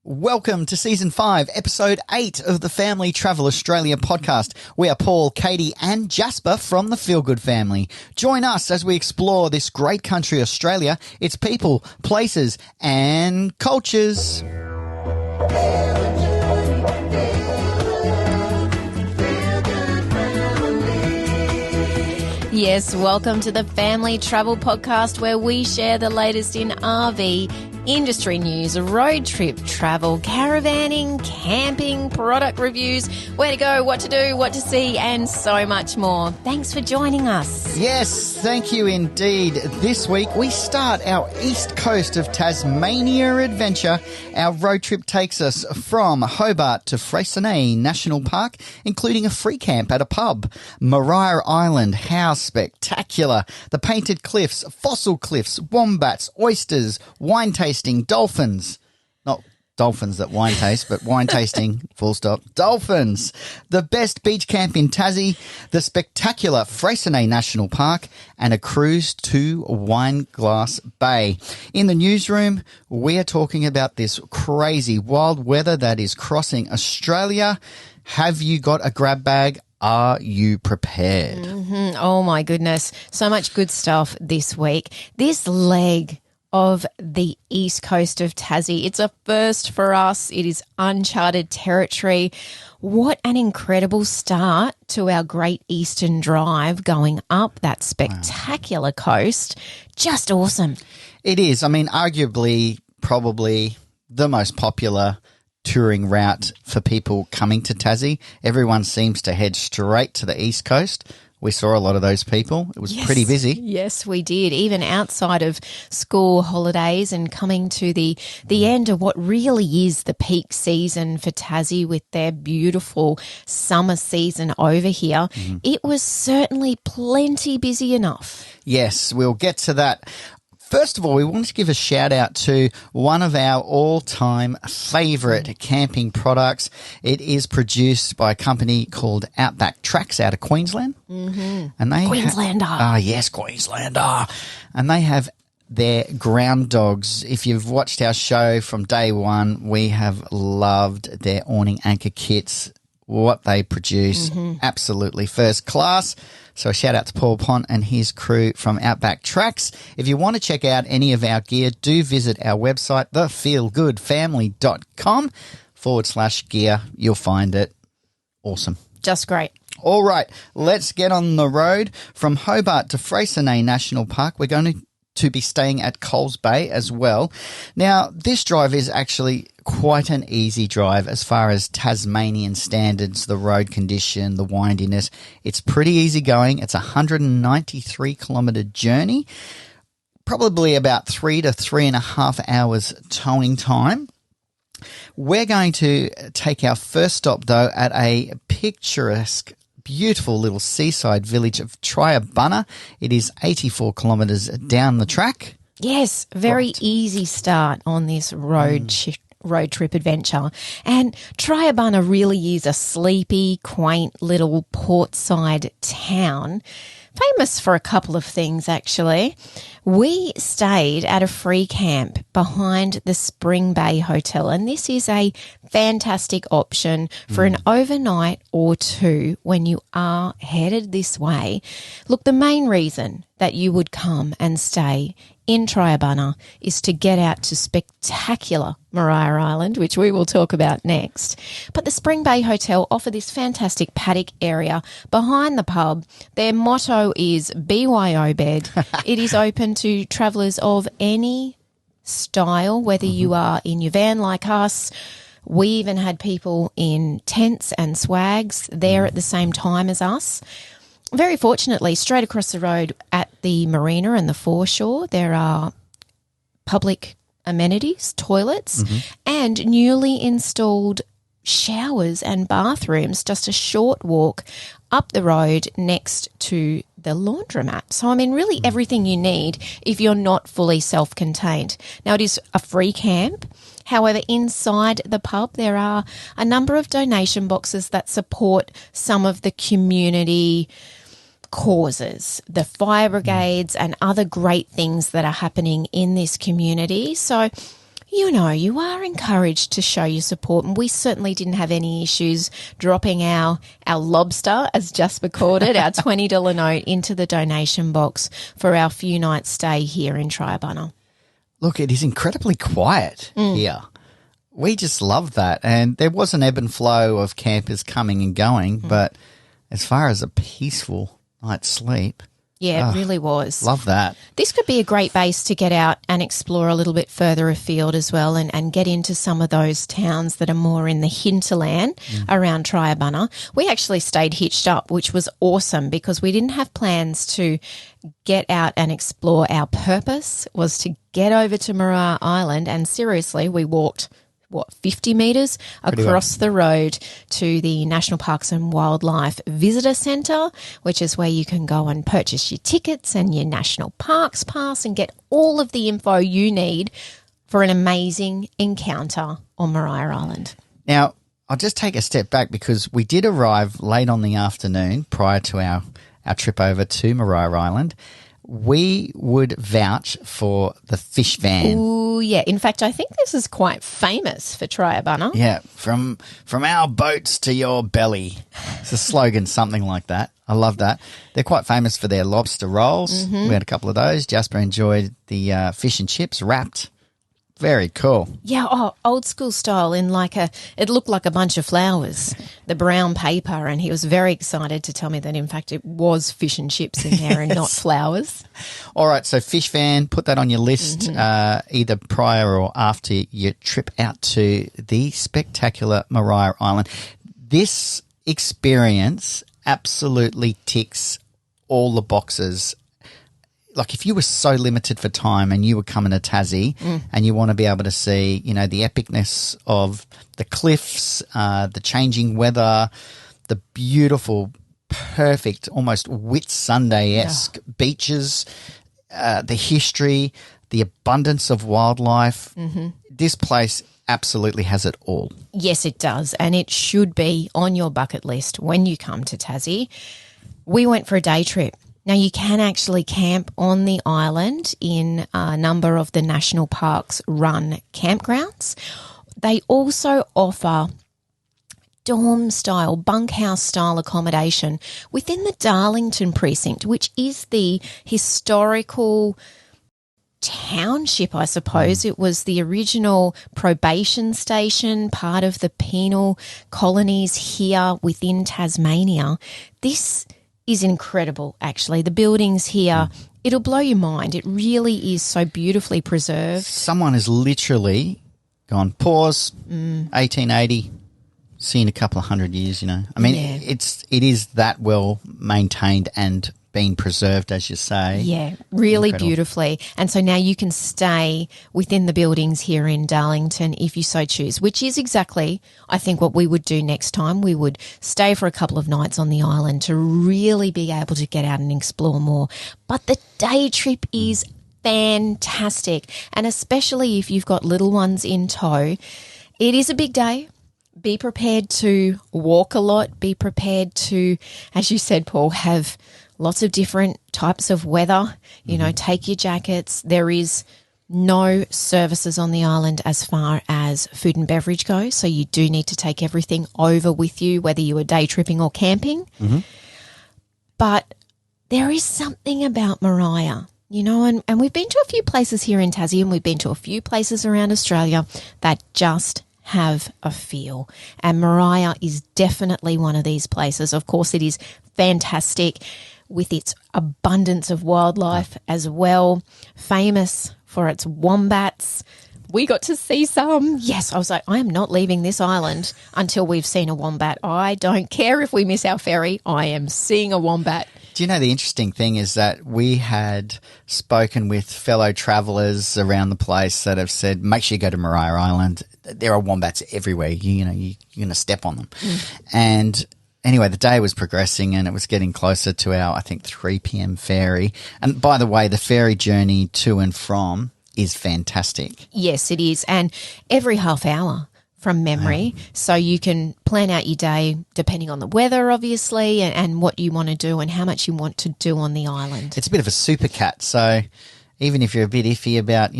Welcome to Season 5, Episode 8 of the Family Travel Australia podcast. We are Paul, Katie and Jasper from the Feel Good family. Join us as we explore this great country, Australia, its people, places and cultures. Yes, welcome to the Family Travel Podcast, where we share the latest in RV industry news, road trip travel, caravanning, camping, product reviews, where to go, what to do, what to see, and so much more. Thanks for joining us. Yes, thank you indeed. This week we start our east coast of Tasmania adventure. Our road trip takes us from Hobart to Freycinet National Park, including a free camp at a pub. Maria Island, how spectacular. The painted cliffs, fossil cliffs, wombats, oysters, wine tasting, dolphins. Not dolphins that wine taste, but wine tasting, full stop. Dolphins. The best beach camp in Tassie, the spectacular Freycinet National Park, and a cruise to Wineglass Bay. In the newsroom, we are talking about this crazy wild weather that is crossing Australia. Have you got a grab bag? Are you prepared? Oh my goodness. So much good stuff this week. This leg of the east coast of Tassie. It's a first for us. It is uncharted territory. What an incredible start to our Great Eastern Drive going up that spectacular coast. Just awesome. It is. I mean, arguably, probably the most popular touring route for people coming to Tassie. Everyone seems to head straight to the east coast. We saw a lot of those people. It was pretty busy. Yes, we did. Even outside of school holidays and coming to the end of what really is the peak season for Tassie with their beautiful summer season over here, it was certainly plenty busy enough. Yes, we'll get to that. First of all, we wanted to give a shout out to one of our all-time favourite camping products. It is produced by a company called Outback Tracks out of Queensland. And they Queenslander. Yes, Queenslander. And they have their ground dogs. If you've watched our show from day one, we have loved their awning anchor kits. What they produce, absolutely first class. So a shout out to Paul Pont and his crew from Outback Tracks. If you want to check out any of our gear, do visit our website, thefeelgoodfamily.com/gear. You'll find it. Awesome. Just great. All right, let's get on the road. From Hobart to Freycinet National Park, we're going to be staying at Coles Bay as well. Now, this drive is actually quite an easy drive as far as Tasmanian standards, the road condition, the windiness. It's pretty easy going. It's a 193-kilometre journey, probably about 3 to 3.5 hours towing time. We're going to take our first stop, though, at a picturesque, beautiful little seaside village of Triabunna. It is 84 kilometres down the track. Yes, very easy start on this road trip adventure. And Triabunna really is a sleepy, quaint little portside town, famous for a couple of things, actually. We stayed at a free camp behind the Spring Bay Hotel, and this is a fantastic option for an overnight or two when you are headed this way. Look, the main reason that you would come and stay in Triabunna is to get out to spectacular Maria Island, which we will talk about next. But the Spring Bay Hotel offer this fantastic paddock area behind the pub. Their motto is BYO bed. It is open to travellers of any style, whether you are in your van like us. We even had people in tents and swags there at the same time as us. Very fortunately, straight across the road at the marina and the foreshore, there are public amenities, toilets, and newly installed showers and bathrooms, just a short walk up the road next to the laundromat. So, I mean, really everything you need if you're not fully self-contained. Now, it is a free camp. However, inside the pub, there are a number of donation boxes that support some of the community causes, the fire brigades and other great things that are happening in this community. So, you know, you are encouraged to show your support, and we certainly didn't have any issues dropping our lobster, as just recorded, our $20 note into the donation box for our few nights stay here in Triabunna. Look, it is incredibly quiet here. We just love that. And there was an ebb and flow of campers coming and going, but as far as a peaceful night's sleep, yeah, it really was. Love that. This could be a great base to get out and explore a little bit further afield as well, and get into some of those towns that are more in the hinterland around Triabunna. We actually stayed hitched up, which was awesome because we didn't have plans to get out and explore. Our purpose was to get over to Maria Island, and seriously, we walked 50 metres across the road to the National Parks and Wildlife Visitor Centre, which is where you can go and purchase your tickets and your National Parks Pass and get all of the info you need for an amazing encounter on Maria Island. Now, I'll just take a step back because we did arrive late on the afternoon prior to our trip over to Maria Island. We would vouch for the fish van. Ooh, yeah. In fact, I think this is quite famous for Triabunna. Yeah, from our boats to your belly. It's a slogan, something like that. I love that. They're quite famous for their lobster rolls. We had a couple of those. Jasper enjoyed the fish and chips wrapped. Very cool. Yeah, old school style in it looked like a bunch of flowers, the brown paper, and he was very excited to tell me that, in fact, it was fish and chips in there and not flowers. All right, so fish van, put that on your list either prior or after your trip out to the spectacular Maria Island. This experience absolutely ticks all the boxes. Like if you were so limited for time and you were coming to Tassie and you want to be able to see, you know, the epicness of the cliffs, the changing weather, the beautiful, perfect, almost Whitsunday-esque beaches, the history, the abundance of wildlife, this place absolutely has it all. Yes, it does, and it should be on your bucket list when you come to Tassie. We went for a day trip. Now, you can actually camp on the island in a number of the National Parks run campgrounds. They also offer dorm-style, bunkhouse-style accommodation within the Darlington precinct, which is the historical township, I suppose. It was the original probation station, part of the penal colonies here within Tasmania. This is incredible, actually. The buildings here, it'll blow your mind. It really is so beautifully preserved. Someone has literally gone, pause, 1880, see in a couple of 100 years, you know. I mean, it is that well maintained and being preserved, as you say. Yeah, really Incredible. beautifully. And so now you can stay within the buildings here in Darlington if you so choose, which is exactly, I think, what we would do next time. We would stay for a couple of nights on the island to really be able to get out and explore more. But the day trip is fantastic, and especially if you've got little ones in tow. It is a big day. Be prepared to walk a lot. Be prepared to, as you said, Paul, have lots of different types of weather. You know, take your jackets. There is no services on the island as far as food and beverage go, so you do need to take everything over with you, whether you are day tripping or camping. But there is something about Maria, you know, and we've been to a few places here in Tassie and we've been to a few places around Australia that just have a feel. And Maria is definitely one of these places. Of course, it is fantastic with its abundance of wildlife as well, famous for its wombats. We got to see some. Yes, I was like, I am not leaving this island until we've seen a wombat. I don't care if we miss our ferry. I am seeing a wombat. Do you know the interesting thing is that we had spoken with fellow travellers around the place that have said, make sure you go to Maria Island. There are wombats everywhere. You're going to step on them. And anyway, the day was progressing and it was getting closer to our, I think, 3 p.m. ferry. And by the way, the ferry journey to and from is fantastic. Yes, it is. And every half hour from memory. So you can plan out your day depending on the weather, obviously, and what you want to do and how much you want to do on the island. It's a bit of a super cat. So even if you're a bit iffy about,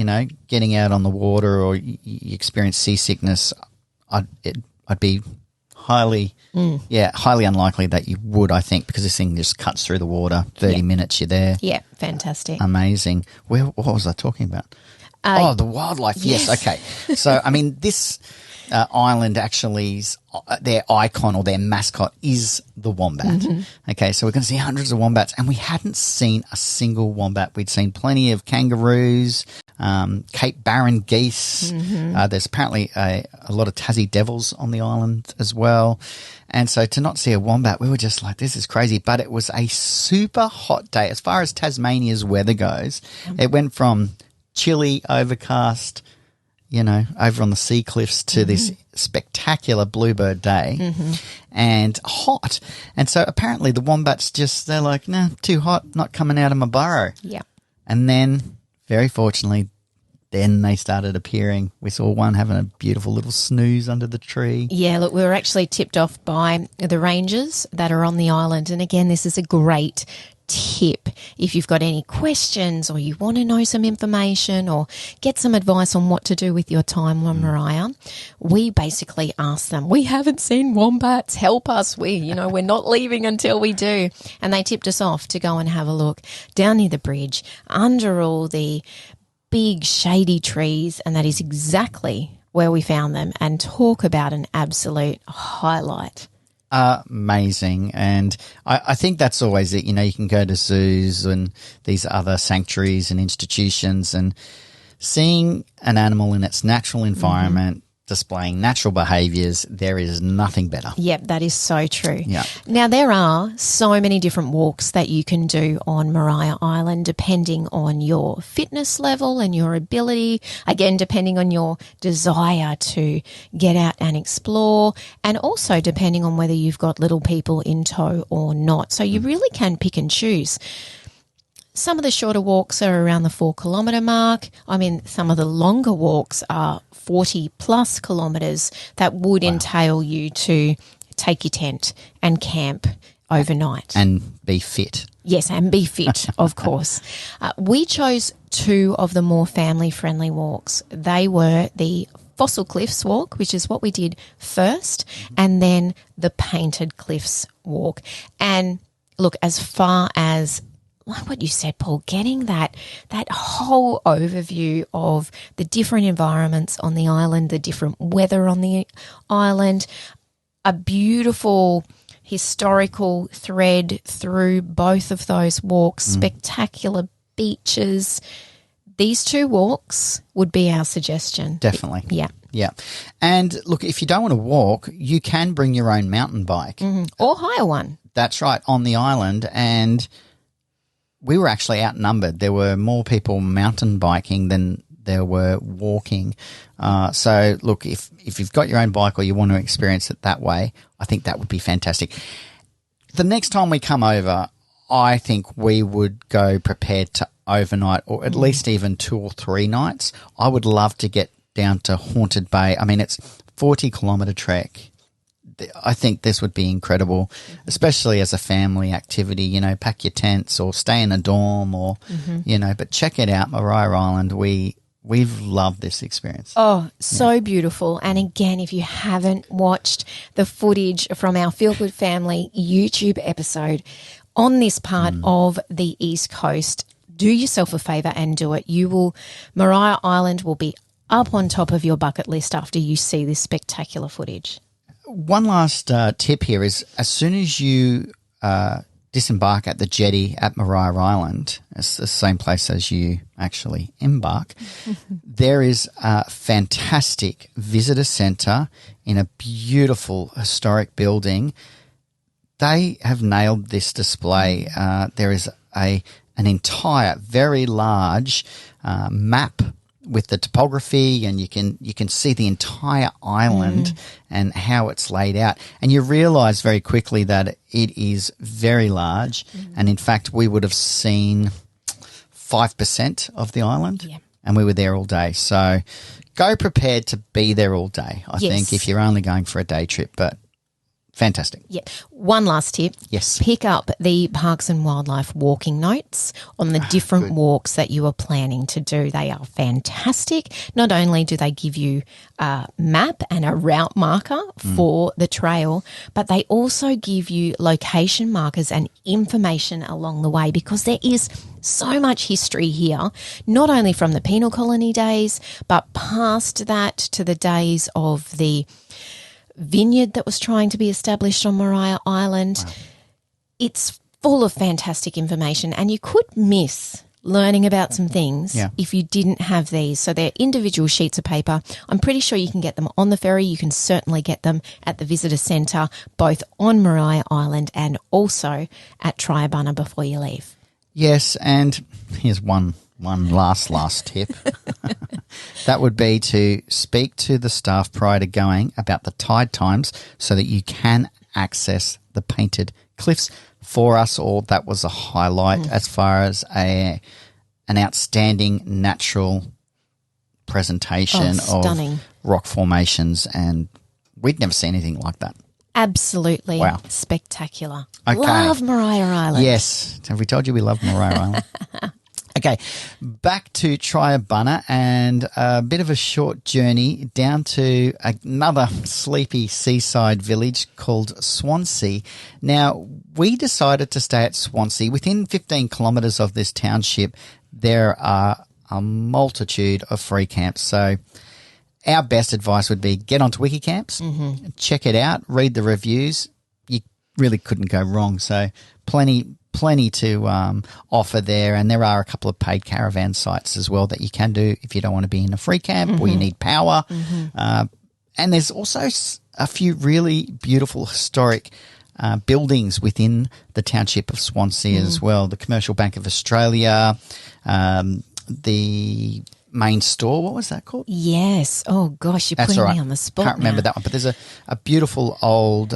getting out on the water or you experience seasickness, I'd be highly unlikely that you would, I think, because this thing just cuts through the water. 30 minutes, you're there. Yeah, fantastic. Amazing. What was I talking about? The wildlife. Yes. Okay. So, I mean, this island actually is their icon or their mascot is the wombat. Mm-hmm. Okay, so we're going to see hundreds of wombats, and we hadn't seen a single wombat. We'd seen plenty of kangaroos, Cape Barren geese. Mm-hmm. There's apparently a lot of Tassie devils on the island as well. And so to not see a wombat, we were just like, this is crazy. But it was a super hot day. As far as Tasmania's weather goes, it went from chilly, overcast, over on the sea cliffs to this spectacular bluebird day and hot. And so apparently the wombats they're like, nah, too hot, not coming out of my burrow. Yeah. And then, very fortunately, then they started appearing. We saw one having a beautiful little snooze under the tree. Yeah, look, we were actually tipped off by the rangers that are on the island. And again, this is a great tip. If you've got any questions or you want to know some information or get some advice on what to do with your time on Mariah, we basically ask them, we haven't seen wombats, help us. We're not leaving until we do. And they tipped us off to go and have a look down near the bridge under all the big shady trees, and that is exactly where we found them, and talk about an absolute highlight. Amazing. And I think that's always it. You can go to zoos and these other sanctuaries and institutions, and seeing an animal in its natural environment displaying natural behaviours, there is nothing better. Yep, that is so true. Yeah. Now, there are so many different walks that you can do on Mariah Island depending on your fitness level and your ability, again, depending on your desire to get out and explore, and also depending on whether you've got little people in tow or not. So you really can pick and choose. Some of the shorter walks are around the 4-kilometre mark. I mean, some of the longer walks are 40 plus kilometres that would entail you to take your tent and camp overnight. And be fit. Yes, and be fit, of course. We chose 2 of the more family-friendly walks. They were the Fossil Cliffs walk, which is what we did first, and then the Painted Cliffs walk. And look, as far as like what you said, Paul, getting that whole overview of the different environments on the island, the different weather on the island, a beautiful historical thread through both of those walks, spectacular beaches. These 2 walks would be our suggestion. Definitely. Yeah. Yeah. And look, if you don't want to walk, you can bring your own mountain bike. Or hire one. That's right, on the island. And we were actually outnumbered. There were more people mountain biking than there were walking. So, look, if you've got your own bike or you want to experience it that way, I think that would be fantastic. The next time we come over, I think we would go prepared to overnight or at least even 2 or 3 nights. I would love to get down to Haunted Bay. I mean, it's 40-kilometre trek. I think this would be incredible, especially as a family activity, pack your tents or stay in a dorm or, but check it out, Mariah Island. We've loved this experience. Oh, so beautiful. And again, if you haven't watched the footage from our Feel Good Family YouTube episode on this part of the East Coast, do yourself a favour and do it. Mariah Island will be up on top of your bucket list after you see this spectacular footage. One last tip here is as soon as you disembark at the jetty at Mariah Island, it's the same place as you actually embark, there is a fantastic visitor centre in a beautiful historic building. They have nailed this display. There is an entire very large map with the topography, and you can see the entire island and how it's laid out. And you realise very quickly that it is very large. And in fact, we would have seen 5% of the island, and we were there all day. So go prepared to be there all day, I think, if you're only going for a day trip. But Fantastic. Yeah. One last tip. Yes. Pick up the Parks and Wildlife walking notes on the different walks that you are planning to do. They are fantastic. Not only do they give you a map and a route marker for the trail, but they also give you location markers and information along the way, because there is so much history here, not only from the penal colony days, but past that to the days of the vineyard that was trying to be established on Maria Island. Wow. It's full of fantastic information, and you could miss learning about some things if you didn't have these. So they're individual sheets of paper. I'm pretty sure you can get them on the ferry. You can certainly get them at the visitor centre, both on Maria Island and also at Triabunna before you leave. Yes, and here's one last tip. That would be to speak to the staff prior to going about the tide times so that you can access the painted cliffs. For us all, that was a highlight as far as an outstanding natural presentation of rock formations, and we'd never seen anything like that. Absolutely spectacular. Okay. Love Maria Island. Yes. Have we told you we love Maria Island? Okay, back to Triabunna, and a bit of a short journey down to another sleepy seaside village called Swansea. Now, we decided to stay at Swansea. Within 15 kilometres of this township, there are a multitude of free camps. So our best advice would be get onto Wikicamps, check it out, read the reviews. You really couldn't go wrong. So plenty to offer there, and there are a couple of paid caravan sites as well that you can do if you don't want to be in a free camp or you need power. And there's also a few really beautiful historic buildings within the township of Swansea as well. The Commercial Bank of Australia, the main store, what was that called? Yes. Oh, gosh, you're putting me on the spot. Can't remember that one, but there's a beautiful old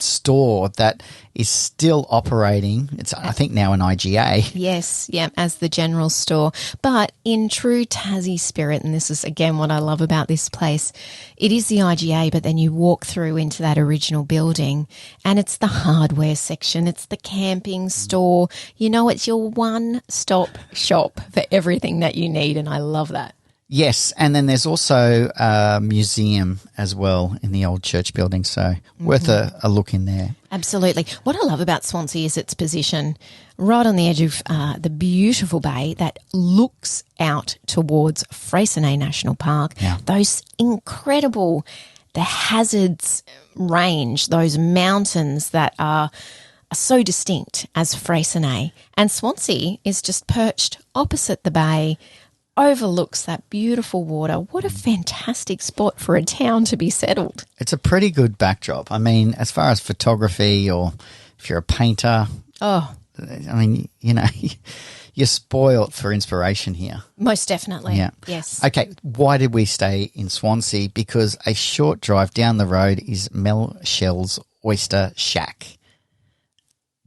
store that is still operating. It's, I think, now an IGA. Yes, as the general store. But in true Tassie spirit, and this is again what I love about this place, it is the IGA, but then you walk through into that original building and it's the hardware section, it's the camping store. You know, it's your one-stop shop for everything that you need, and I love that. Yes, and then there's also a museum as well in the old church building, so worth a look in there. Absolutely. What I love about Swansea is its position right on the edge of the beautiful bay that looks out towards Freycinet National Park. Yeah. Those incredible, the Hazards Range, those mountains that are so distinct as Freycinet. And Swansea is just perched opposite the bay, overlooks that beautiful water. What a fantastic spot for a town to be settled. It's a pretty good backdrop. I mean, as far as photography, or if you're a painter, I mean, you know, you're spoilt for inspiration here. Most definitely. Yeah. Yes. Okay, why did we stay in Swansea? Because a short drive down the road is Mel Shell's Oyster Shack.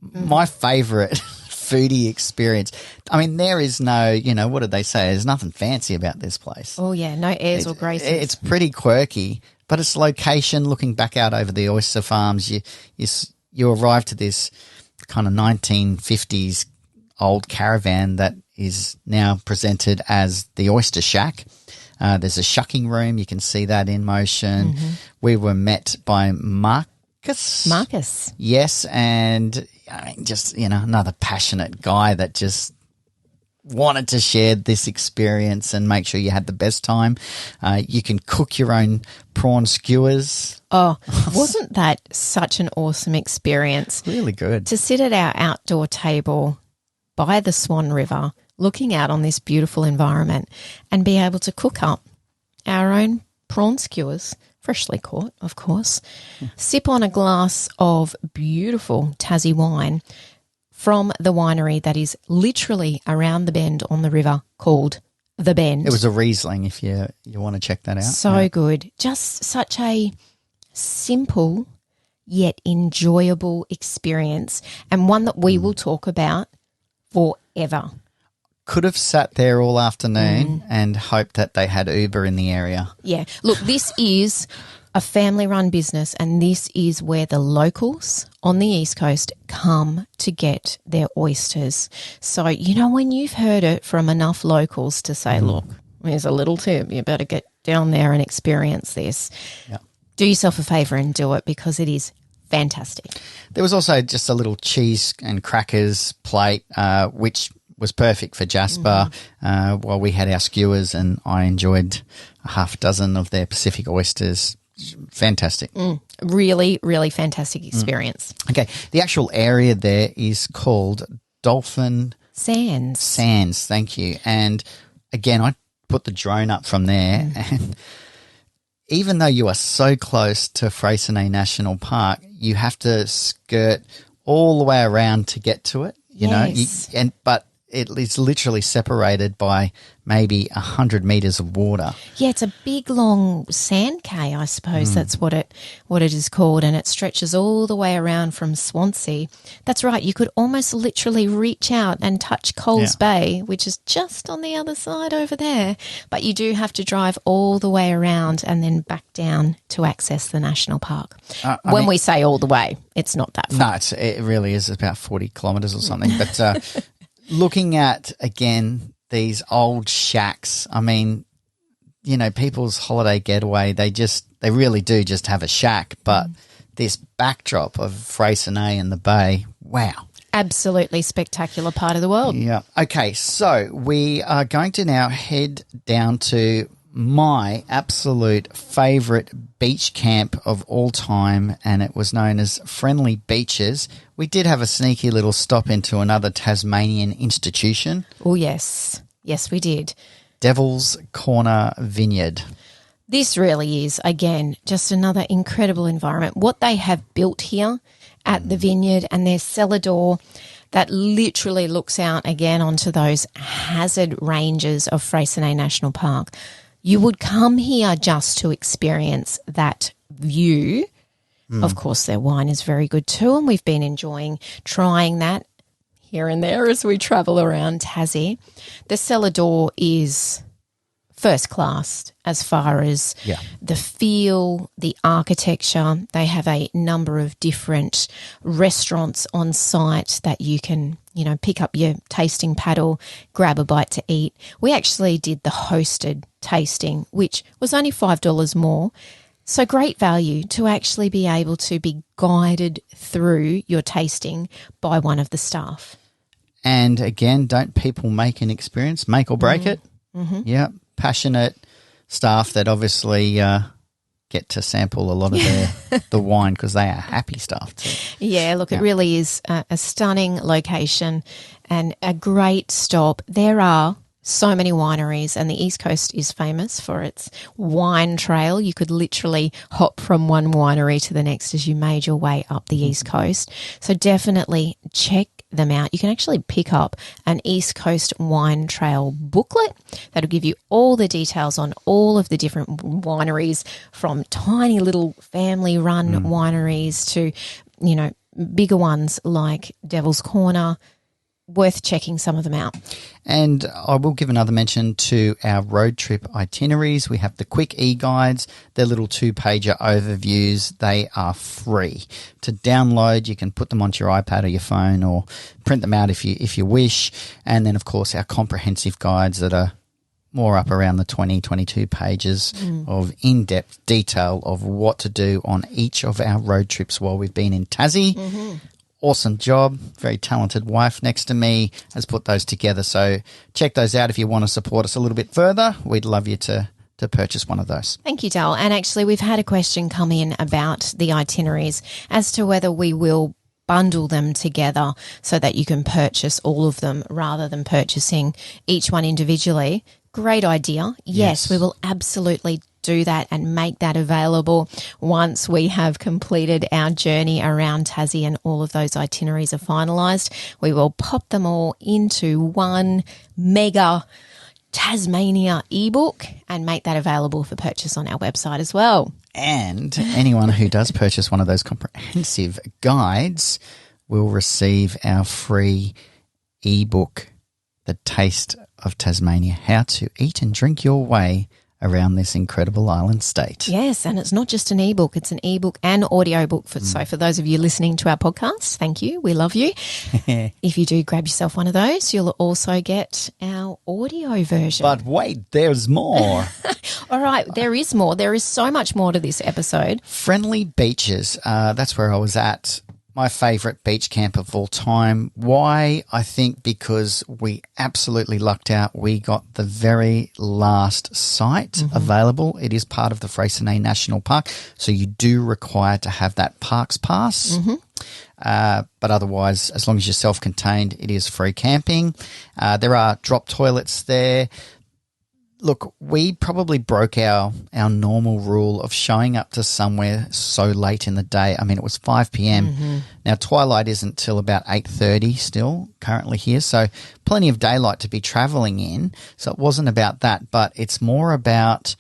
My favourite foodie experience. I mean, there is no, you know, what did they say? There's nothing fancy about this place. Oh, yeah, no airs or graces. It's pretty quirky, but its location, looking back out over the oyster farms, you arrive to this kind of 1950s old caravan that is now presented as the Oyster Shack. There's a shucking room. You can see that in motion. We were met by Marcus. Yes, and I mean, just, you know, another passionate guy that just wanted to share this experience and make sure you had the best time. You can cook your own prawn skewers. Oh, wasn't that such an awesome experience? Really good. To sit at our outdoor table by the Swan River, looking out on this beautiful environment and be able to cook up our own prawn skewers, freshly caught, of course, sip on a glass of beautiful Tassie wine from the winery that is literally around the bend on the river called The Bend. It was a Riesling, if you want to check that out. So good. Just such a simple yet enjoyable experience, and one that we will talk about forever. Could have sat there all afternoon and hoped that they had Uber in the area. Yeah. Look, this is a family-run business, and this is where the locals on the East Coast come to get their oysters. So, when you've heard it from enough locals to say, look, here's a little tip, you better get down there and experience this. Yeah. Do yourself a favour and do it, because it is fantastic. There was also just a little cheese and crackers plate, which was perfect for Jasper while we had our skewers, and I enjoyed a half dozen of their Pacific oysters. Fantastic. Really, really fantastic experience. Okay, the actual area there is called Dolphin Sands. Thank you. And again, I put the drone up from there, and even though you are so close to Freycinet National Park, you have to skirt all the way around to get to it. But it is literally separated by maybe 100 metres of water. Yeah, it's a big, long sand cay, I suppose. That's what it is called, and it stretches all the way around from Swansea. That's right. You could almost literally reach out and touch Coles Bay, which is just on the other side over there. But you do have to drive all the way around and then back down to access the national park. When we say all the way, it's not that far. No, it really is about 40 kilometres or something. But looking at, again, these old shacks, I mean, people's holiday getaway, they really do just have a shack, but this backdrop of Freycinet and the bay, wow. Absolutely spectacular part of the world. Yeah. Okay, so we are going to now head down to my absolute favourite beach camp of all time, and it was known as Friendly Beaches. We did have a sneaky little stop into another Tasmanian institution. Oh, yes. Yes, we did. Devil's Corner Vineyard. This really is, again, just another incredible environment. What they have built here at the Vineyard, and their cellar door that literally looks out again onto those hazard ranges of Freycinet National Park. You would come here just to experience that view. Of course, their wine is very good too, and we've been enjoying trying that here and there as we travel around Tassie. The cellar door is first class as far as the feel, the architecture. They have a number of different restaurants on site that you can, pick up your tasting paddle, grab a bite to eat. We actually did the hosted tasting, which was only $5 more. So great value to actually be able to be guided through your tasting by one of the staff. And again, don't people make an experience, make or break it? Mm-hmm. Yeah, passionate staff that obviously get to sample a lot of the wine, because they are happy staff too. Yeah, look, it really is a stunning location and a great stop. There are so many wineries, and the East Coast is famous for its wine trail. You could literally hop from one winery to the next as you made your way up the East Coast. So definitely check them out. You can actually pick up an East Coast wine trail booklet that'll give you all the details on all of the different wineries, from tiny little family-run wineries to, bigger ones like Devil's Corner. Worth checking some of them out. And I will give another mention to our road trip itineraries. We have the quick e-guides, they're little 2-pager overviews. They are free to download. You can put them onto your iPad or your phone, or print them out if you wish. And then, of course, our comprehensive guides that are more up around the 22 pages of in-depth detail of what to do on each of our road trips while we've been in Tassie. Mm-hmm. Awesome job. Very talented wife next to me has put those together. So check those out if you want to support us a little bit further. We'd love you to purchase one of those. Thank you, Dal. And actually, we've had a question come in about the itineraries as to whether we will bundle them together so that you can purchase all of them rather than purchasing each one individually. Great idea. Yes, we will absolutely do that and make that available once we have completed our journey around Tassie and all of those itineraries are finalised. We will pop them all into one mega Tasmania ebook and make that available for purchase on our website as well. And anyone who does purchase one of those comprehensive guides will receive our free ebook, The Taste of Tasmania, How to Eat and Drink Your Way around this incredible island state. Yes, and it's not just an ebook, it's an ebook and audiobook. So for those of you listening to our podcast, thank you. We love you. If you do grab yourself one of those, you'll also get our audio version. But wait, there's more. All right, there is more. There is so much more to this episode. Friendly beaches. That's where I was at. My favourite beach camp of all time. Why? I think because we absolutely lucked out. We got the very last site available. It is part of the Freycinet National Park, so you do require to have that parks pass. But otherwise, as long as you're self-contained, it is free camping. There are drop toilets there. Look, we probably broke our normal rule of showing up to somewhere so late in the day. I mean, it was 5 p.m. Now, twilight isn't till about 8:30 still currently here, so plenty of daylight to be travelling in. So it wasn't about that, but it's more about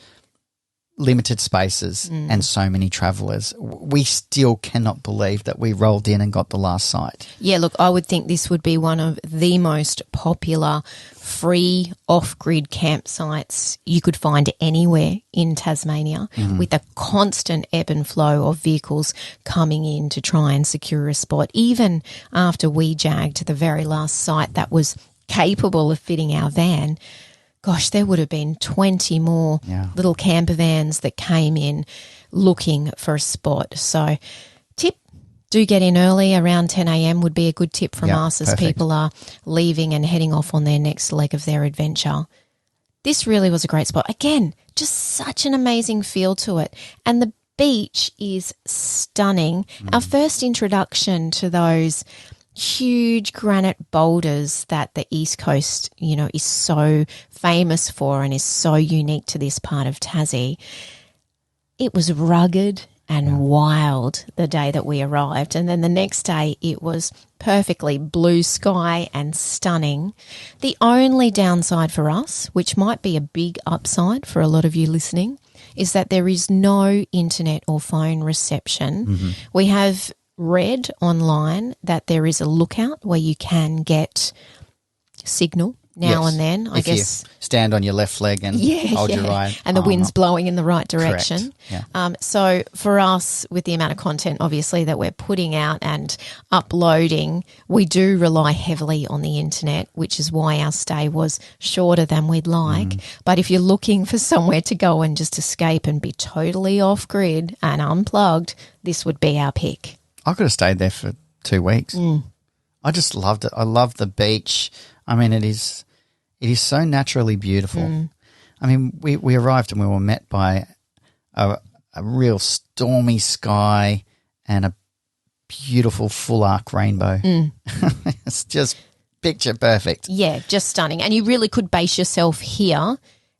limited spaces and so many travellers. We still cannot believe that we rolled in and got the last site. Yeah, look, I would think this would be one of the most popular free off-grid campsites you could find anywhere in Tasmania, with a constant ebb and flow of vehicles coming in to try and secure a spot. Even after we jagged the very last site that was capable of fitting our van, gosh, there would have been 20 more little camper vans that came in looking for a spot. So tip, do get in early. Around 10 a.m. would be a good tip from us as people are leaving and heading off on their next leg of their adventure. This really was a great spot. Again, just such an amazing feel to it. And the beach is stunning. Our first introduction to those huge granite boulders that the East Coast, is so famous for and is so unique to this part of Tassie. It was rugged and wild the day that we arrived. And then the next day it was perfectly blue sky and stunning. The only downside for us, which might be a big upside for a lot of you listening, is that there is no internet or phone reception. We have read online that there is a lookout where you can get signal now and then. I guess you stand on your left leg and hold your right, and the wind's blowing in the right direction. Correct. So for us, with the amount of content obviously that we're putting out and uploading, we do rely heavily on the internet, which is why our stay was shorter than we'd like. But if you're looking for somewhere to go and just escape and be totally off grid and unplugged, this would be our pick. I could have stayed there for 2 weeks. I just loved it. I love the beach. I mean, it is so naturally beautiful. I mean, we arrived and we were met by a real stormy sky and a beautiful full arc rainbow. It's just picture perfect. Yeah, just stunning. And you really could base yourself here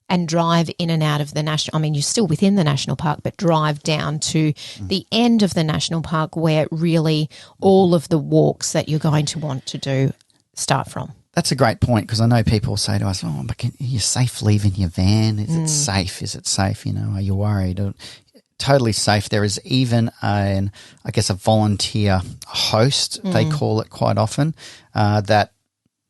and drive in and out of the national, you're still within the national park, but drive down to the end of the national park where really all of the walks that you're going to want to do start from. That's a great point, because I know people say to us, but are you safe leaving your van? Is it safe? Is it safe? Are you worried? Totally safe. There is even a volunteer host, they call it quite often, that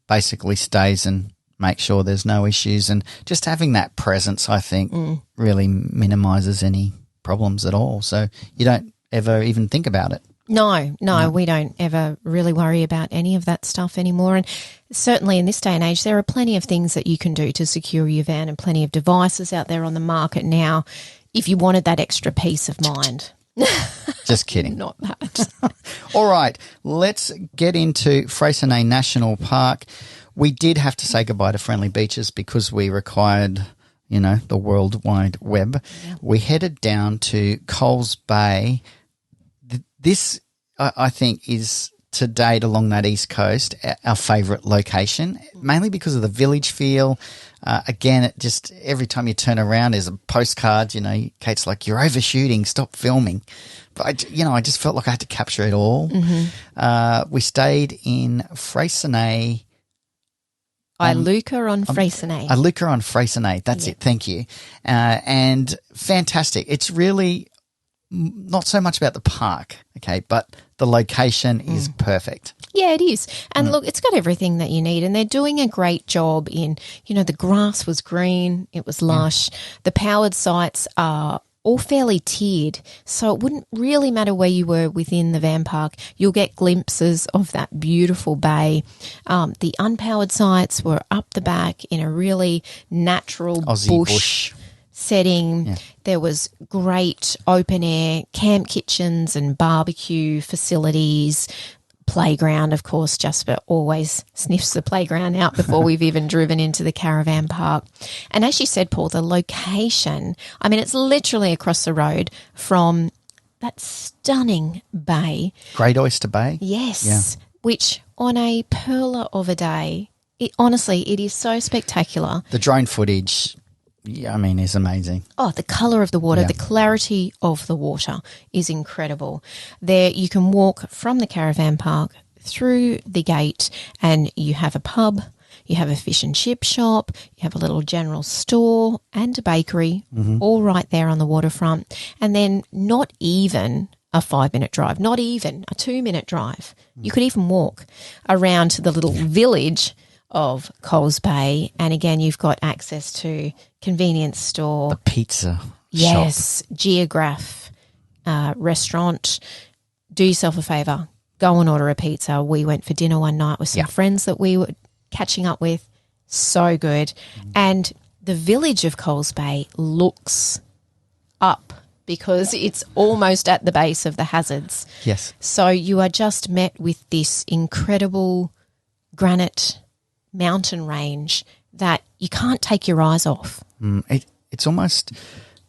basically stays and make sure there's no issues, and just having that presence, I think, really minimises any problems at all. So you don't ever even think about it. No, we don't ever really worry about any of that stuff anymore. And certainly in this day and age, there are plenty of things that you can do to secure your van and plenty of devices out there on the market now if you wanted that extra peace of mind. Just kidding. Not that. All right, let's get into Freycinet National Park. We did have to say goodbye to Friendly Beaches because we required, the World Wide Web. Yeah. We headed down to Coles Bay. This, I think, is to date along that East Coast our favourite location, mainly because of the village feel. Again, it just every time you turn around, there's a postcard. Kate's like, "You're overshooting. Stop filming." But I just felt like I had to capture it all. We stayed in Freycinet. Iluka on Freycinet. Iluka on Freycinet. That's it. Thank you. And fantastic. It's really not so much about the park, okay, but the location is perfect. Yeah, it is. And look, it's got everything that you need, and they're doing a great job in, the grass was green, it was lush. The powered sites are all fairly tiered, so it wouldn't really matter where you were within the van park. You'll get glimpses of that beautiful bay. The unpowered sites were up the back in a really natural Aussie bush setting. Yeah. There was great open air camp kitchens and barbecue facilities. Playground, of course. Jasper always sniffs the playground out before we've even driven into the caravan park. And as you said, Paul, the location, I mean, it's literally across the road from that stunning bay. Great Oyster Bay. Yes. Yeah. Which on a perler of a day, honestly, it is so spectacular. The drone footage, is amazing. Oh, the colour of the water, Yeah. the clarity of the water is incredible. There you can walk from the caravan park through the gate and you have a pub, you have a fish and chip shop, you have a little general store and a bakery, all right there on the waterfront. And then not even a 5-minute drive, not even a 2-minute drive. You could even walk around to the little village of Coles Bay, and again, you've got access to convenience store. The pizza Yes, shop. Geograph restaurant. Do yourself a favour, go and order a pizza. We went for dinner one night with some friends that we were catching up with. So good. And the village of Coles Bay looks up because it's almost at the base of the hazards. Yes. So you are just met with this incredible granite mountain range that you can't take your eyes off. It's almost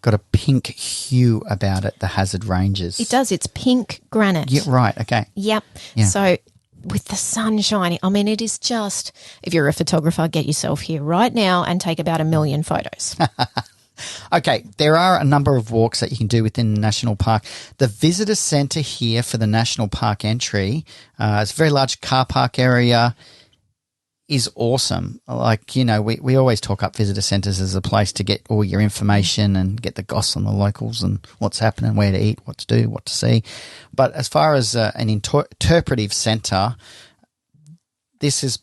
got a pink hue about it, the hazard ranges. It does. It's pink granite. Yeah, right. Okay. Yep. Yeah. So with the sun shining, it is just, if you're a photographer, get yourself here right now and take about 1 million photos. Okay, there are a number of walks that you can do within the national park. The visitor centre here for the national park entry, it's a very large car park area, is awesome. We always talk up visitor centres as a place to get all your information and get the goss on the locals and what's happening, where to eat, what to do, what to see. But as far as an interpretive centre, this is,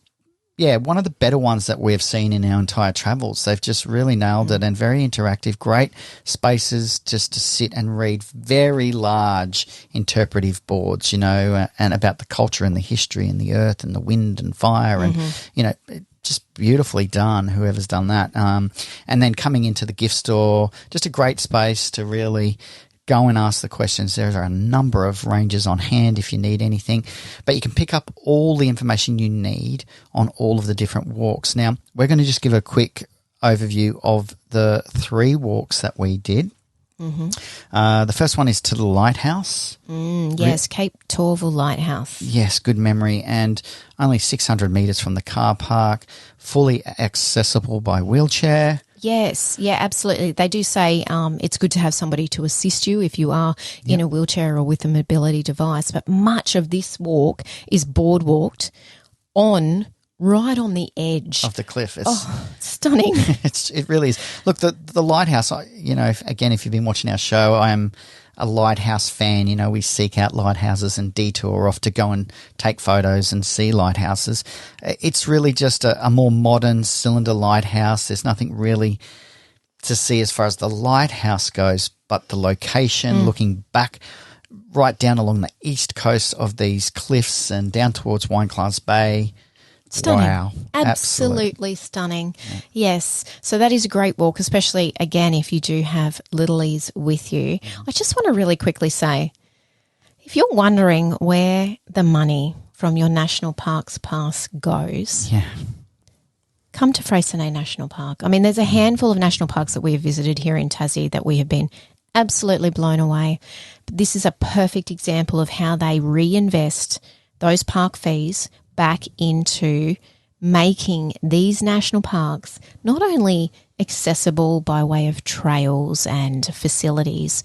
one of the better ones that we've seen in our entire travels. They've just really nailed it, and very interactive, great spaces just to sit and read, very large interpretive boards, and about the culture and the history and the earth and the wind and fire and, just beautifully done, whoever's done that. And then coming into the gift store, just a great space to really go and ask the questions. There are a number of ranges on hand if you need anything, but you can pick up all the information you need on all of the different walks. Now, we're going to just give a quick overview of the 3 walks that we did. The first one is to the Lighthouse. Yes, Cape Towerville Lighthouse. Yes, good memory, and only 600 metres from the car park, fully accessible by wheelchair. Yes, yeah, absolutely. They do say it's good to have somebody to assist you if you are in a wheelchair or with a mobility device. But much of this walk is boardwalked right on the edge Of the cliff. It's, stunning. it really is. Look, the lighthouse, if you've been watching our show, I am a lighthouse fan. We seek out lighthouses and detour off to go and take photos and see lighthouses. It's really just a more modern cylinder lighthouse. There's nothing really to see as far as the lighthouse goes, but the location, looking back right down along the east coast of these cliffs and down towards Wineglass Bay. Stunning. Wow. Absolutely stunning. Yeah. Yes. So that is a great walk, especially, again, if you do have littlies with you. I just want to really quickly say, if you're wondering where the money from your National Parks Pass goes, come to Freycinet National Park. There's a handful of national parks that we have visited here in Tassie that we have been absolutely blown away. But this is a perfect example of how they reinvest those park fees back into making these national parks not only accessible by way of trails and facilities,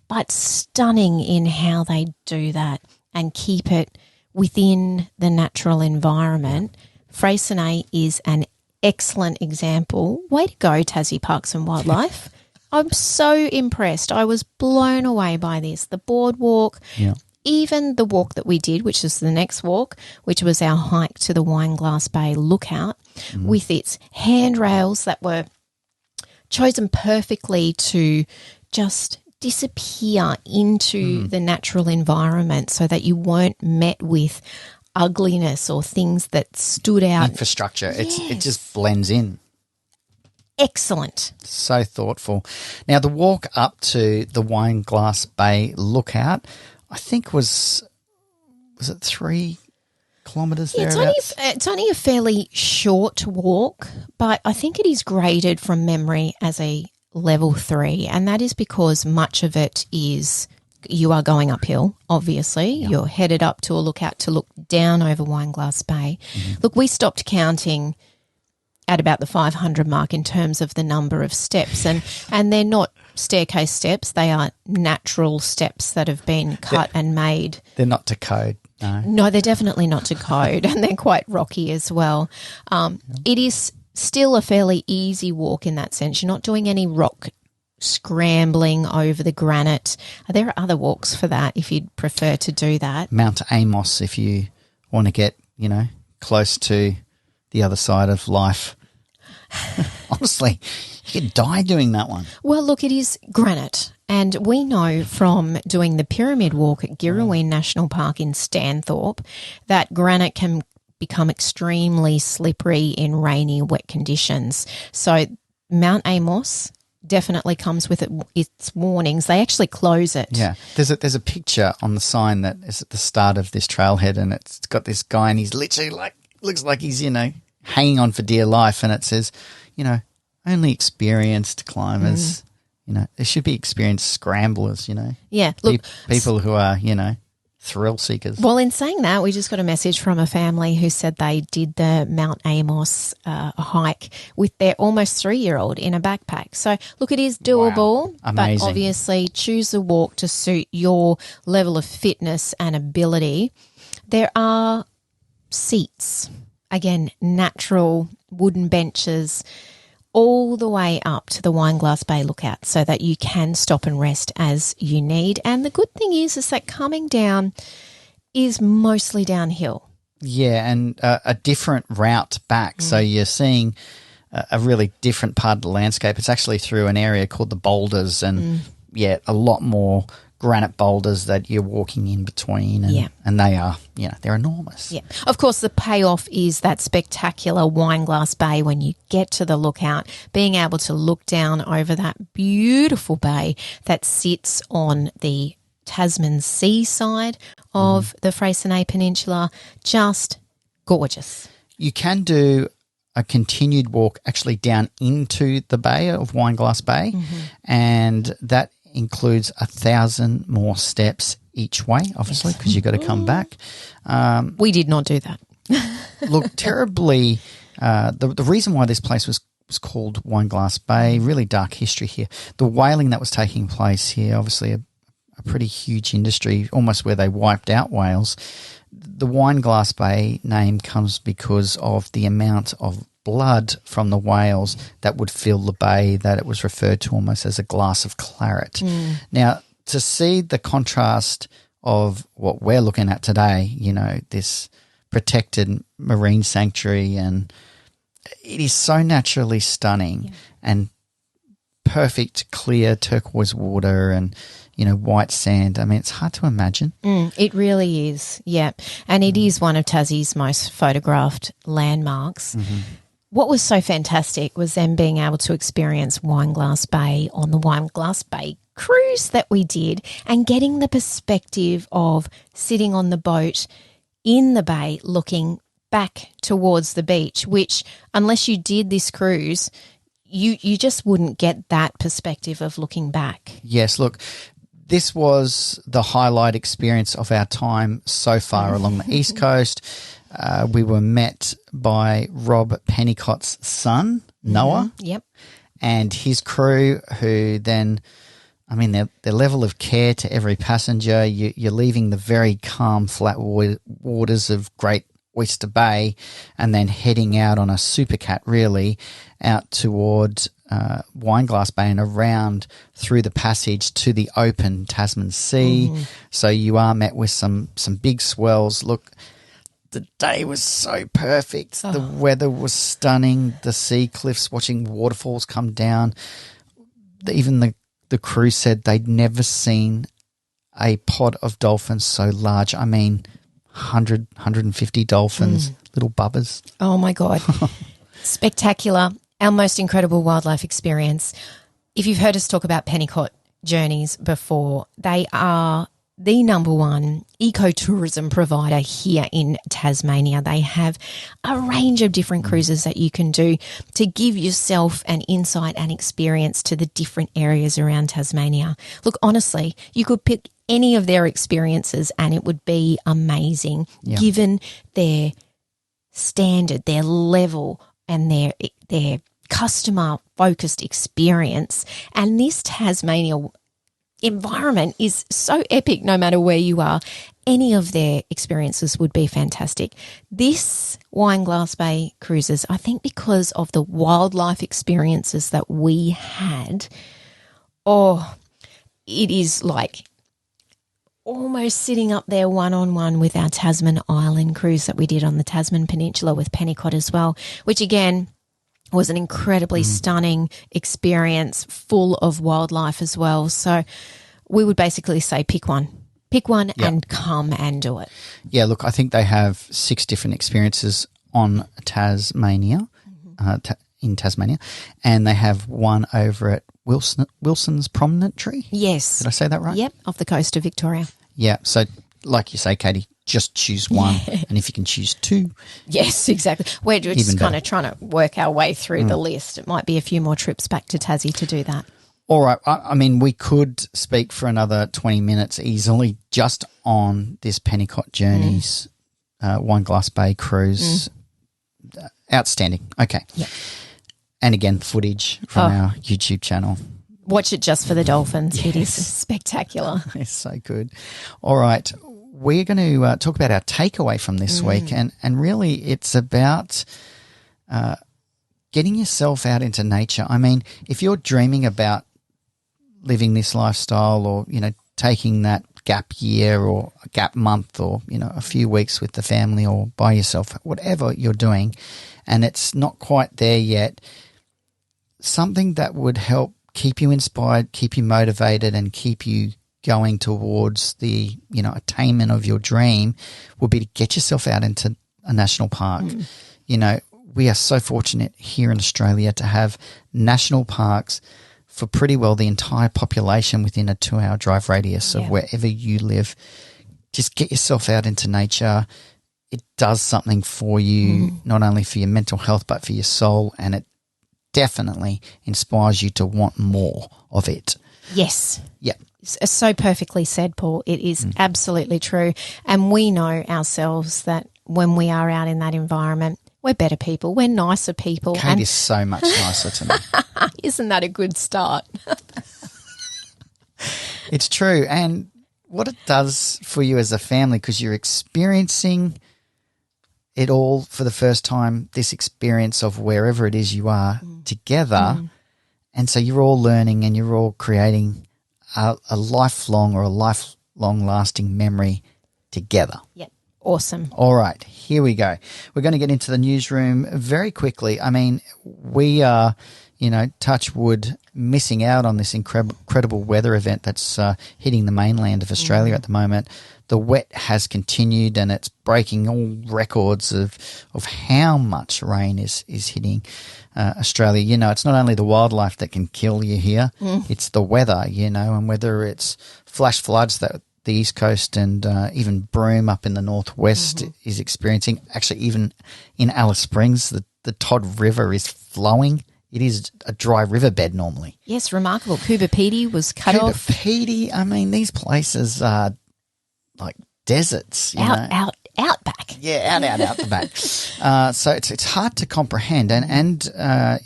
but stunning in how they do that and keep it within the natural environment. Freycinet is an excellent example. Way to go, Tassie Parks and Wildlife. I'm so impressed. I was blown away by this. The boardwalk, Yeah. even the walk that we did, which is the next walk, which was our hike to the Wineglass Bay lookout, with its handrails that were chosen perfectly to just disappear into the natural environment so that you weren't met with ugliness or things that stood out. Infrastructure. Yes. It just blends in. Excellent. So thoughtful. Now, the walk up to the Wineglass Bay lookout, I think was it 3 kilometres thereabouts? It's only a fairly short walk, but I think it is graded from memory as a level 3, and that is because much of it is you are going uphill, obviously. Yep. You're headed up to a lookout to look down over Wineglass Bay. Look, we stopped counting at about the 500 mark in terms of the number of steps, and they're not staircase steps. They are natural steps that have been cut and made. They're not to code, no. No, they're definitely not to code, and they're quite rocky as well. It is still a fairly easy walk in that sense. You're not doing any rock scrambling over the granite. There are other walks for that if you'd prefer to do that. Mount Amos if you want to get, close to the other side of life. Honestly, you could die doing that one. Well, look, it is granite. And we know from doing the Pyramid Walk at Girraween National Park in Stanthorpe that granite can become extremely slippery in rainy, wet conditions. So Mount Amos definitely comes with its warnings. They actually close it. Yeah. There's a picture on the sign that is at the start of this trailhead, and it's got this guy and he's literally looks like he's, hanging on for dear life, and it says, only experienced climbers, there should be experienced scramblers, Yeah. Look, people who are, thrill seekers. Well, in saying that, we just got a message from a family who said they did the Mount Amos hike with their almost 3-year-old in a backpack. So, look, it is doable, but obviously choose a walk to suit your level of fitness and ability. There are seats, again, natural wooden benches, all the way up to the Wineglass Bay lookout so that you can stop and rest as you need. And the good thing is that coming down is mostly downhill. Yeah, and a different route back. So you're seeing a really different part of the landscape. It's actually through an area called the Boulders, and, a lot more granite boulders that you're walking in between, and they are, they're enormous. Yeah. Of course, the payoff is that spectacular Wineglass Bay when you get to the lookout, being able to look down over that beautiful bay that sits on the Tasman seaside of the Freycinet Peninsula. Just gorgeous. You can do a continued walk actually down into the bay of Wineglass Bay, and that includes 1,000 more steps each way, obviously, because you've got to come back. We did not do that. Look, terribly, the reason why this place was called Wineglass Bay, really dark history here. The whaling that was taking place here, obviously a pretty huge industry, almost where they wiped out whales. The Wineglass Bay name comes because of the amount of blood from the whales that would fill the bay, that it was referred to almost as a glass of claret. Now, to see the contrast of what we're looking at today, this protected marine sanctuary, and it is so naturally stunning and perfect, clear turquoise water and, white sand. I mean, it's hard to imagine. It really is, yeah. And it is one of Tassie's most photographed landmarks. What was so fantastic was them being able to experience Wineglass Bay on the Wineglass Bay cruise that we did, and getting the perspective of sitting on the boat in the bay looking back towards the beach, which unless you did this cruise, you just wouldn't get that perspective of looking back. Yes, look, this was the highlight experience of our time so far along the East Coast. We were met by Rob Pennicott's son, Noah, and his crew, who then, their level of care to every passenger. You're leaving the very calm, flat waters of Great Oyster Bay and then heading out on a supercat, really, out toward Wineglass Bay and around through the passage to the open Tasman Sea. So you are met with some big swells. Look, the day was so perfect. The weather was stunning. The sea cliffs, watching waterfalls come down. Even the crew said they'd never seen a pod of dolphins so large. I mean, 100, 150 dolphins, little bubbers. Oh, my God. Spectacular. Our most incredible wildlife experience. If you've heard us talk about Pennicott journeys before, they are the number one ecotourism provider here in Tasmania. They have a range of different cruises that you can do to give yourself an insight and experience to the different areas around Tasmania. Look, honestly, you could pick any of their experiences and it would be amazing given their standard, their level and their customer-focused experience. And this Tasmania environment is so epic no matter where you are. Any of their experiences would be fantastic. This Wineglass Bay cruises, I think because of the wildlife experiences that we had, it is like almost sitting up there one-on-one with our Tasman Island cruise that we did on the Tasman Peninsula with Pennicott as well, which again was an incredibly stunning experience, full of wildlife as well. So we would basically say pick one and come and do it. Yeah, look, I think they have 6 different experiences on Tasmania, in Tasmania, and they have one over at Wilson's Promontory. Yes. Did I say that right? Yep, off the coast of Victoria. Yeah, so like you say, Katie, just choose one, and if you can choose 2. Yes, exactly. We're just kind of trying to work our way through the list. It might be a few more trips back to Tassie to do that. All right. I mean, we could speak for another 20 minutes easily just on this Pennicott Journeys Wineglass Bay cruise. Outstanding. Okay. Yep. And again, footage from our YouTube channel. Watch it just for the dolphins. Yes. It is spectacular. It's so good. All right. We're going to talk about our takeaway from this week, and really it's about getting yourself out into nature. I mean, if you're dreaming about living this lifestyle or, taking that gap year or a gap month or, a few weeks with the family or by yourself, whatever you're doing, and it's not quite there yet, something that would help keep you inspired, keep you motivated and keep you going towards the, attainment of your dream would be to get yourself out into a national park. We are so fortunate here in Australia to have national parks for pretty well the entire population within a 2-hour drive radius of wherever you live. Just get yourself out into nature. It does something for you, not only for your mental health, but for your soul, and it definitely inspires you to want more of it. Yes. Yeah. So perfectly said, Paul. It is absolutely true. And we know ourselves that when we are out in that environment, we're better people. We're nicer people. Kate is so much nicer to me. Isn't that a good start? It's true. And what it does for you as a family, because you're experiencing it all for the first time, this experience of wherever it is you are together. And so you're all learning and you're all creating a lifelong lasting memory together. Yep. Awesome. All right, here we go. We're going to get into the newsroom very quickly. I mean, we are, touch wood, missing out on this incredible weather event that's hitting the mainland of Australia at the moment. The wet has continued and it's breaking all records of how much rain is hitting Australia. It's not only the wildlife that can kill you here, it's the weather, and whether it's flash floods that the East Coast and even Broome up in the northwest is experiencing. Actually, even in Alice Springs, the Todd River is flowing. It is a dry riverbed normally. Yes, remarkable. Coober was cut off. Coober, I mean, these places are like deserts. Outback. Yeah, out the back. So it's hard to comprehend, and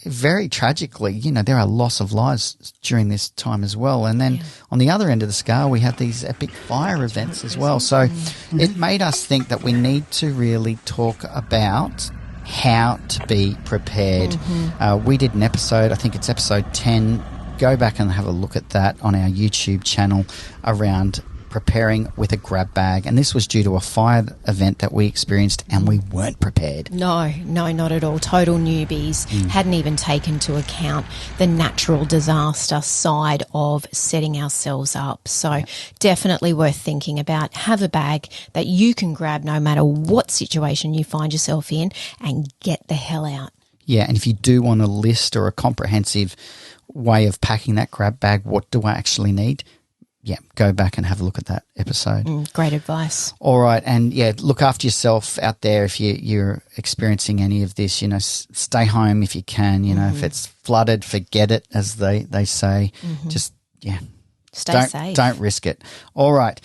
very tragically, there are loss of lives during this time as well. And then on the other end of the scale, we have these epic fire events as well. So it made us think that we need to really talk about how to be prepared. We did an episode, I think it's episode 10. Go back and have a look at that on our YouTube channel around preparing with a grab bag. And this was due to a fire event that we experienced and we weren't prepared. No, not at all. Total newbies. Hadn't even taken into account the natural disaster side of setting ourselves up. So definitely worth thinking about. Have a bag that you can grab no matter what situation you find yourself in and get the hell out. Yeah, and if you do want a list or a comprehensive way of packing that grab bag, what do I actually need? Yeah, go back and have a look at that episode. Great advice. All right, and yeah, look after yourself out there if you're experiencing any of this. You know, stay home if you can. You know, if it's flooded, forget it, as they say. Just, Stay safe. Don't risk it. All right.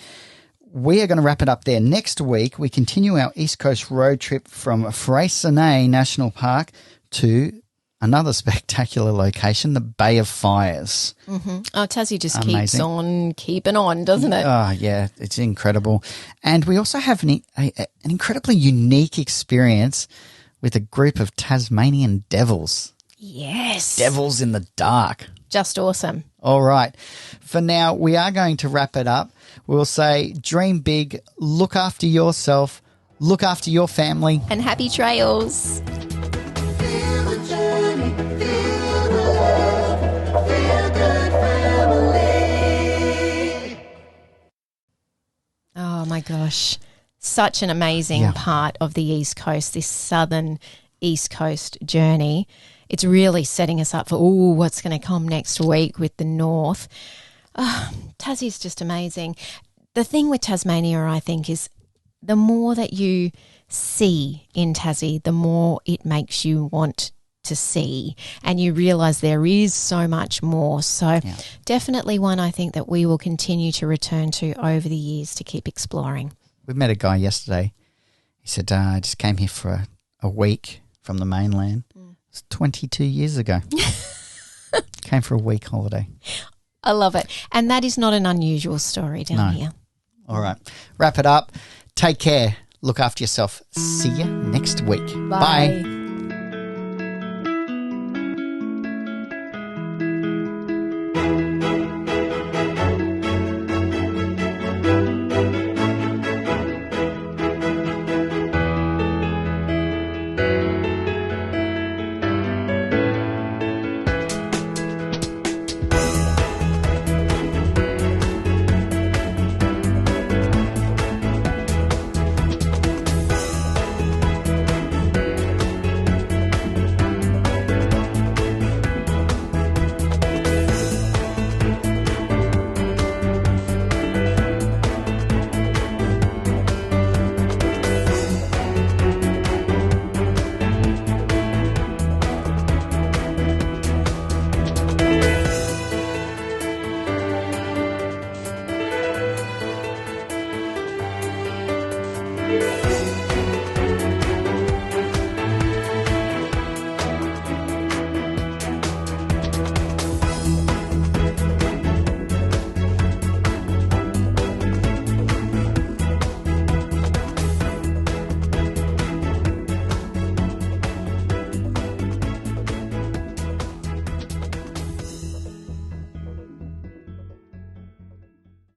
We are going to wrap it up there. Next week, we continue our East Coast road trip from Freycinet National Park to another spectacular location, the Bay of Fires. Oh, Tassie just keeps on keeping on, doesn't it? Oh, yeah, it's incredible. And we also have an incredibly unique experience with a group of Tasmanian devils. Yes. Devils in the dark. Just awesome. All right. For now, we are going to wrap it up. We'll say dream big, look after yourself, look after your family. And happy trails. Oh, my gosh. Such an amazing part of the East Coast, this southern East Coast journey. It's really setting us up for, what's going to come next week with the north. Tassie's just amazing. The thing with Tasmania, I think, is the more that you see in Tassie, the more it makes you want to see, and you realise there is so much more. So definitely one I think that we will continue to return to over the years to keep exploring. We met a guy yesterday. He said, I just came here for a week from the mainland. It's 22 years ago. Came for a week holiday. I love it. And that is not an unusual story down here. All right. Wrap it up. Take care. Look after yourself. See you next week. Bye.